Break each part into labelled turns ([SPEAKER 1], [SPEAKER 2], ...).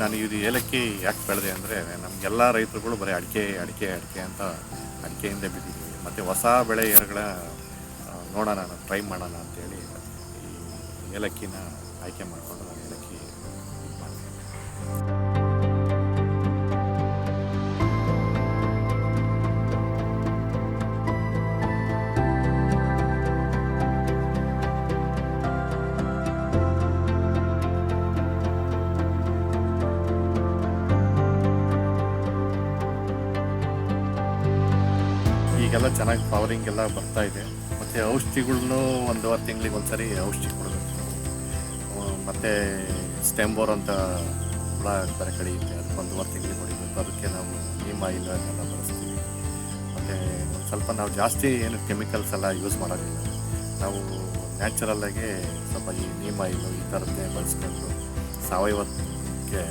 [SPEAKER 1] ನಾನು ಇದು ಏಲಕ್ಕಿ ಯಾಕೆ ಬೆಳೆದೆ ಅಂದರೆ ನಮಗೆಲ್ಲ ರೈತರುಗಳು ಬರೀ ಅಡಿಕೆ ಅಡಿಕೆ ಅಡಿಕೆ ಅಂತ ಅಡಿಕೆಯಿಂದ ಬಿದ್ದಿದ್ದೀವಿ. ಮತ್ತು ಹೊಸ ಬೆಳೆ ಏರುಗಳ ನೋಡೋಣ, ಟ್ರೈ ಮಾಡೋಣ ಅಂತೇಳಿ ಈ ಏಲಕ್ಕಿನ ಆಯ್ಕೆ ಮಾಡಿಕೊಂಡು ನಾನು ಏಲಕ್ಕಿ ಇದು ಮಾಡಿದೆ. ಈಗೆಲ್ಲ ಚೆನ್ನಾಗಿ ಫ್ಲವರಿಂಗ್ ಎಲ್ಲ ಬರ್ತಾ ಇದೆ. ಮತ್ತು ಔಷಧಿಗಳ್ನು 1.5 ತಿಂಗಳಿಗೆ ಒಂದ್ಸರಿ ಔಷಧಿ ಕೊಡಬೇಕು. ಮತ್ತು ಸ್ಟೆಂಬೋರ್ ಅಂತ ಹುಳ ಬೇರೆ ಕಡೆಯುತ್ತೆ, ಅದಕ್ಕೆ 1.5 ತಿಂಗಳಿಗೆ ಹೊಡಿಬೇಕು. ಅದಕ್ಕೆ ನಾವು ನೀಮ್ ಆಯಿಲ್ ಅದನ್ನೆಲ್ಲ ಬಳಸ್ತೀವಿ. ಮತ್ತು ಒಂದು ಸ್ವಲ್ಪ ನಾವು ಜಾಸ್ತಿ ಏನು ಕೆಮಿಕಲ್ಸ್ ಎಲ್ಲ ಯೂಸ್ ಮಾಡೋದಿಲ್ಲ. ನಾವು ನ್ಯಾಚುರಲ್ಲಾಗಿ ಸ್ವಲ್ಪ ಈ ನೀಮ್ ಆಯಿಲು ಈ ಥರದ್ದೇ ಬಳಸ್ಕೊಂಡು ಸಾವಯವಕ್ಕೆ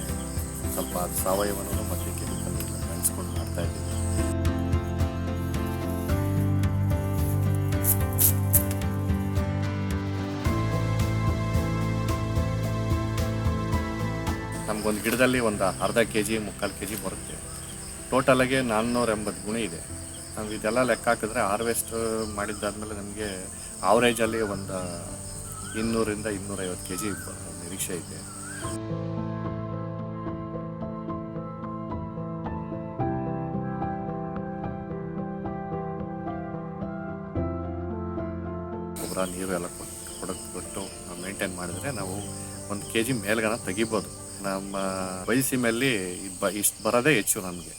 [SPEAKER 1] ಸ್ವಲ್ಪ ಸಾವಯವನೂ ಮತ್ತು ಕೆಮಿಕಲ್ ಬಳಸ್ಕೊಂಡು ಮಾಡ್ತಾಯಿದ್ದೀವಿ. ನಮಗೊಂದು ಗಿಡದಲ್ಲಿ ಒಂದು ಅರ್ಧ kg 3/4 kg ಬರುತ್ತೆ. ಟೋಟಲಾಗಿ 480 ಗುಣಿ ಇದೆ. ನಾವು ಇದೆಲ್ಲ ಲೆಕ್ಕ ಹಾಕಿದ್ರೆ ಹಾರ್ವೆಸ್ಟ್ ಮಾಡಿದ್ದಾದಮೇಲೆ ನಮಗೆ ಆವ್ರೇಜಲ್ಲಿ ಒಂದು 200ರಿಂದ 250 kg ನಿರೀಕ್ಷೆ ಇದೆ. ಗೊಬ್ಬರ ನೀರು ಎಲ್ಲ ಕೊಟ್ಟು ಮೇಂಟೈನ್ ಮಾಡಿದ್ರೆ ನಾವು 1 kg ಮೇಲ್ಗನ ತೆಗಿಬೋದು. ನಮ್ಮ ಬಯಸಿ ಮೇಲೆ ಇಷ್ಟು ಬರೋದೇ ಹೆಚ್ಚು ನಮಗೆ.